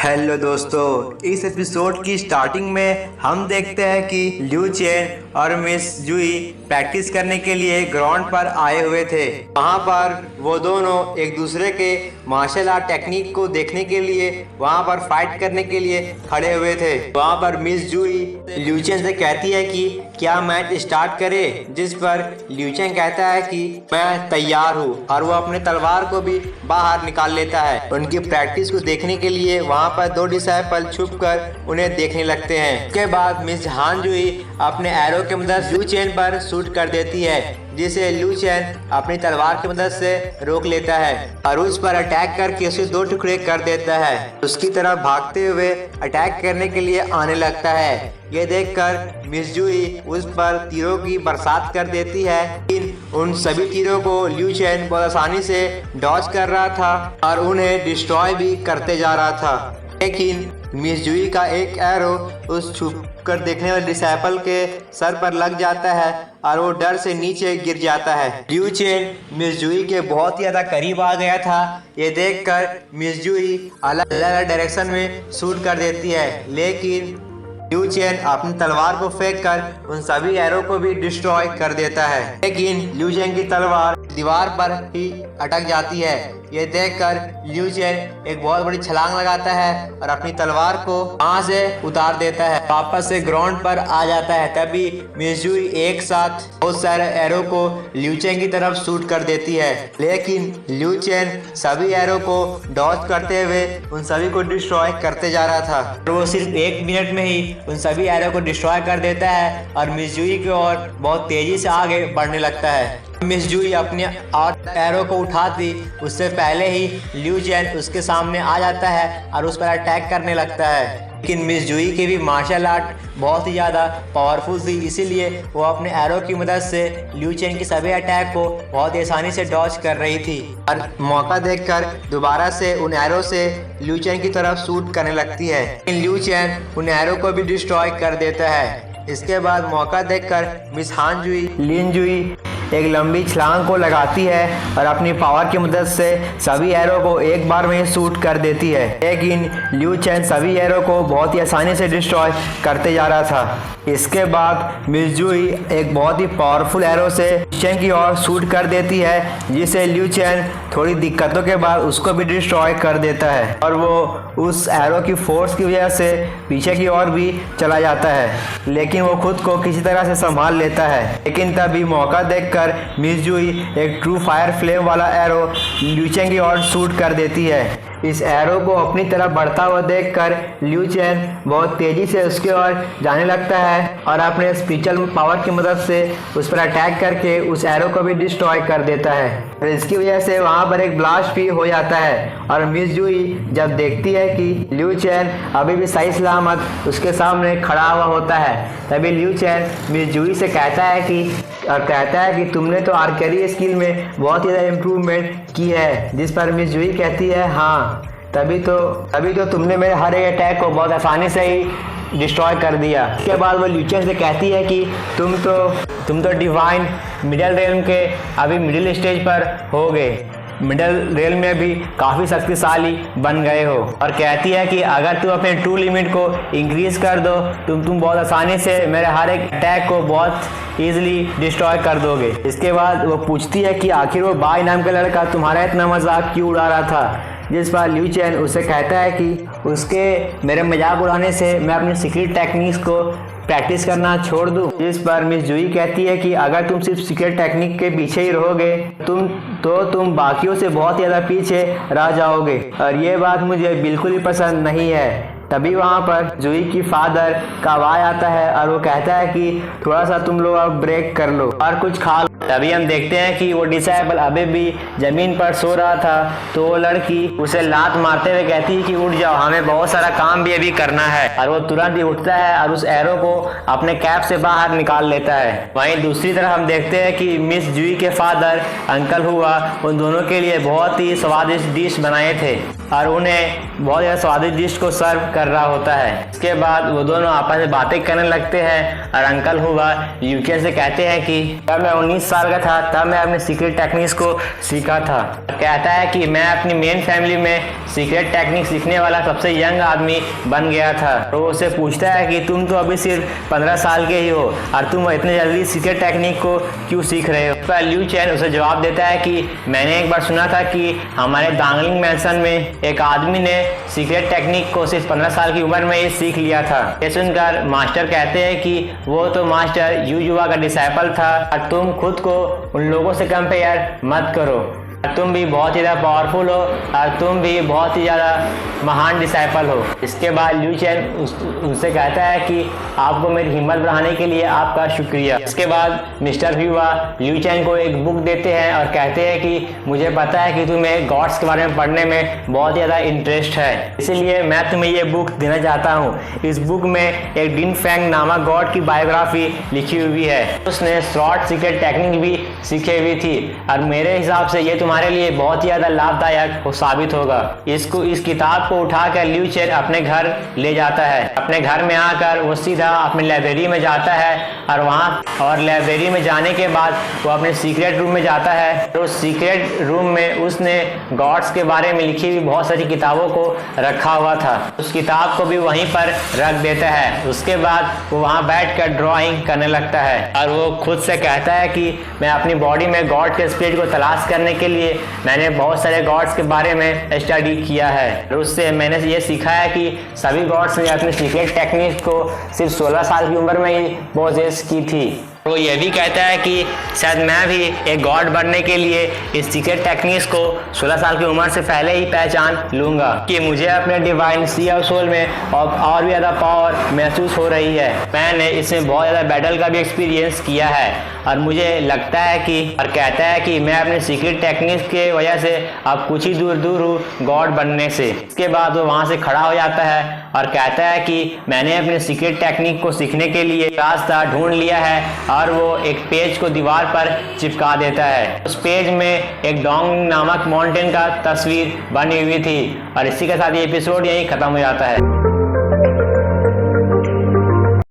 Hello दोस्तों, इस episode की स्टार्टिंग में हम देखते हैं कि लिू चेन और मिस जुई प्रैक्टिस करने के लिए ग्राउंड पर आए हुए थे। वहां पर वो दोनों एक दूसरे के मार्शल आर्ट टेक्निक को देखने के लिए वहां पर फाइट करने के लिए खड़े हुए थे। वहां पर मिस जुई लिू चेन से कहती है कि क्या मैच स्टार्ट करे, जिस पर लिू चेन कहता है कि मैं तैयार हूँ और वो अपने तलवार को भी बाहर निकाल लेता है। उनकी प्रैक्टिस को देखने के लिए वहाँ पर दो डिसाइपल छुपकर उन्हें देखने लगते हैं। उसके बाद मिस हान जुई अपने एरो की मदद से लिू चेन पर शूट कर देती है, जिसे लिू चेन अपनी तलवार की मदद से रोक लेता है और उस पर अटैक करके उसे दो टुकड़े कर देता है। उसकी तरफ भागते हुए अटैक करने के लिए आने लगता है। ये देखकर मिस जुई उस पर तीरों की बरसात कर देती है, लेकिन उन सभी तीरों को लिू चेन बहुत आसानी से डॉज कर रहा था और उन्हें डिस्ट्रॉय भी करते जा रहा था। लेकिन मिस जुई का एक एरो उस छुप कर देखने वाले डिसाइपल के सर पर लग जाता है और वो डर से नीचे गिर जाता है। लिू चेन मिस जुई के बहुत ही ज्यादा करीब आ गया था। ये देखकर मिस जुई अलग अलग डायरेक्शन में शूट कर देती है, लेकिन लिू चेन अपनी तलवार को फेंककर उन सभी एरो को भी डिस्ट्रॉय कर देता है। लेकिन लिू चेन की तलवार दीवार पर ही अटक जाती है। ये देखकर लिू चेन एक बहुत बड़ी छलांग लगाता है और अपनी तलवार को वहां से उतार देता है, वापस से ग्राउंड पर आ जाता है। तभी मिस जुई एक साथ बहुत सारे एरो को लिू चेन की तरफ शूट कर देती है, लेकिन लिू चेन सभी एरो को डॉज करते हुए उन सभी को डिस्ट्रॉय करते जा रहा था और वो सिर्फ 1 मिनट में ही उन सभी एरो को डिस्ट्रॉय कर देता है और मिस जुई की ओर बहुत तेजी से आगे बढ़ने लगता है। मिस जुई अपने एरो को उठाती उससे पहले ही लिू चेन उसके सामने आ जाता है और उस पर अटैक करने लगता है। लेकिन मिस जुई की भी मार्शल आर्ट बहुत ही ज़्यादा पावरफुल थी, इसीलिए वो अपने एरो की मदद से लिू चेन के सभी अटैक को बहुत ही आसानी से डॉज कर रही थी और मौका देखकर दोबारा से उन एरो से लिू चेन की तरफ शूट करने लगती है। लेकिन लिू चेन उन एरो को भी डिस्ट्रॉय कर देता है। इसके बाद मौका देखकर मिस हान जुई लिन जुई एक लंबी छलांग को लगाती है और अपनी पावर की मदद से सभी एरो को एक बार में शूट कर देती है, लेकिन लिू चेन सभी एरो को बहुत ही आसानी से डिस्ट्रॉय करते जा रहा था। इसके बाद मिस जुई एक बहुत ही पावरफुल एरो से चेन की ओर शूट कर देती है, जिसे लिू चेन थोड़ी दिक्कतों के बाद उसको भी डिस्ट्रॉय कर देता है और वो उस एरो की फोर्स की वजह से पीछे की ओर भी चला जाता है, लेकिन वो खुद को किसी तरह से संभाल लेता है। लेकिन तभी मौका देखकर मिस जुई एक ट्रू फायर फ्लेम वाला एरो लिू चेन की ओर शूट कर देती है। इस एरो को अपनी तरफ बढ़ता हुआ देखकर लिू चेन बहुत तेजी से उसके ओर जाने लगता है और अपने स्पिरिचुअल पावर की मदद से उस पर अटैक करके उस एरो को भी डिस्ट्रॉय कर देता है और इसकी वजह से वहां पर एक ब्लास्ट भी हो जाता है। और मिस जुई जब देखती है कि लिू चेन अभी भी सही सलामत उसके सामने खड़ा हुआ होता है, तभी लिू चेन मिस जुई से कहता है कि तुमने तो आर्चरी स्किल में बहुत ही ज़्यादा इम्प्रूवमेंट की है, जिस पर मिस जुई कहती है हाँ, तभी तो तुमने मेरे हर एक अटैक को बहुत आसानी से ही डिस्ट्रॉय कर दिया। उसके बाद वो लिू चेन से कहती है कि तुम तो डिवाइन मिडिल रेल्म के अभी मिडिल स्टेज पर हो गए, मिडिल रेल में भी काफ़ी शक्तिशाली बन गए हो, और कहती है कि अगर तुम अपने ट्रू लिमिट को इंक्रीज कर दो तुम बहुत आसानी से मेरे हर एक अटैक को बहुत ईजिली डिस्ट्रॉय कर दोगे। इसके बाद वो पूछती है कि आखिर वो बाई नाम का लड़का तुम्हारा इतना मजाक क्यों उड़ा रहा था, जिस पर लिू चेन उसे कहता है कि उसके मेरे मजाक उड़ाने से मैं अपनी सीक्रेट टेक्निक्स को प्रैक्टिस करना छोड़ दूं। जिस पर मिस जुई कहती है कि अगर तुम सिर्फ सीक्रेट टेक्निक के पीछे ही रहोगे तुम बाकियों से बहुत ज़्यादा पीछे रह जाओगे और ये बात मुझे बिल्कुल ही पसंद नहीं है। तभी वहाँ पर जुई की फादर का आवाज आता है और वो कहता है कि थोड़ा सा तुम लोग अब ब्रेक कर लो और कुछ खा लो। तभी हम देखते हैं कि वो डिसाइपल अभी भी जमीन पर सो रहा था, तो वो लड़की उसे लात मारते हुए कहती है कि उठ जाओ, हमें बहुत सारा काम भी अभी करना है, और वो तुरंत ही उठता है और उस एरो को अपने कैप से बाहर निकाल लेता है। वहीं दूसरी तरफ हम देखते हैं कि मिस जुई के फादर अंकल हुआ उन दोनों के लिए बहुत ही स्वादिष्ट डिश बनाए थे। और उन्हें बहुत ज़्यादा स्वादिष्ट डिश को सर्व कर रहा होता है। इसके बाद वो दोनों आपस में बातें करने लगते हैं और अंकल हुआ ल्यूचेन से कहते हैं कि जब मैं 19 साल का था तब मैं अपने सीक्रेट टेक्निक्स को सीखा था। कहता है कि मैं अपनी मेन फैमिली में सीक्रेट टेक्निक सीखने वाला सबसे यंग आदमी बन गया था। तो वो उससे पूछता है कि तुम तो अभी सिर्फ 15 साल के ही हो और तुम इतने जल्दी सीक्रेट टेक्निक को क्यों सीख रहे हो। पर ल्यूचेन उसे जवाब देता है कि मैंने एक बार सुना था कि हमारे दांगलिंग मैंसन में एक आदमी ने सीक्रेट टेक्निक को सिर्फ 15 साल की उम्र में ही सीख लिया था। ये सुनकर मास्टर कहते हैं कि वो तो मास्टर यू युवा का डिसाइपल था और तुम खुद को उन लोगों से कंपेयर मत करो। तुम भी बहुत ही ज़्यादा पावरफुल हो और तुम भी बहुत ही ज़्यादा महान डिसाइपल हो। इसके बाद ल्यूचेन उनसे कहता है कि आपको मेरी हिम्मत बढ़ाने के लिए आपका शुक्रिया। इसके बाद मिस्टर ह्यूआ ल्यूचेन को एक बुक देते हैं और कहते हैं कि मुझे पता है कि तुम्हें गॉड्स के बारे में पढ़ने में बहुत ज़्यादा इंटरेस्ट है, इसीलिए मैं तुम्हें ये बुक देना चाहता हूँ। इस बुक में एक डिन फेंग नामक गॉड की बायोग्राफी लिखी हुई है। उसने शॉर्ट सीक्रेट टेक्निक भी सीखी हुई थी और मेरे हिसाब से ये तुम्हारे लिए बहुत ही ज्यादा लाभदायक साबित होगा। इस किताब को उठाकर ल्यूचेन अपने घर ले जाता है। अपने घर में आकर वो सीधा अपनी लाइब्रेरी में जाता है और लाइब्रेरी में जाने के बाद वो अपने सीक्रेट रूम में जाता है। तो सीक्रेट रूम में उसने गॉड्स के बारे में लिखी हुई बहुत सारी किताबों को रखा हुआ था। उस किताब को भी वहीं पर रख देता है। उसके बाद वो वहाँ बैठकर ड्राइंग करने लगता है और वो खुद से कहता है कि मैं अपनी बॉडी में गॉड के स्पिरिट को तलाश करने के लिए मैंने बहुत सारे गॉड्स के बारे में स्टडी किया है और उससे मैंने ये सीखा है कि सभी गॉड्स ने अपने सीक्रेट टेक्निक को सिर्फ 16 साल की उम्र में ही पोजेस की थी। वो ये भी कहता है कि शायद मैं भी एक गॉड बनने के लिए इस सीक्रेट टेक्निक्स को 16 साल की उम्र से पहले ही पहचान लूँगा कि मुझे अपने डिवाइन सी ऑफ सोल में और भी ज़्यादा पावर महसूस हो रही है। मैंने इसमें बहुत ज़्यादा बैटल का भी एक्सपीरियंस किया है और मुझे लगता है कि और कहता है कि मैं अपने सीक्रेट टेक्निक्स के वजह से अब कुछ ही दूर हूँ गॉड बनने से। इसके बाद वो वहाँ से खड़ा हो जाता है और कहता है कि मैंने अपने सीक्रेट टेक्निक को सीखने के लिए रास्ता ढूंढ लिया है और वो एक पेज को दीवार पर चिपका देता है। उस पेज में एक डोंग नामक माउंटेन का तस्वीर बनी हुई थी और इसी के साथ ये एपिसोड यहीं खत्म हो जाता है।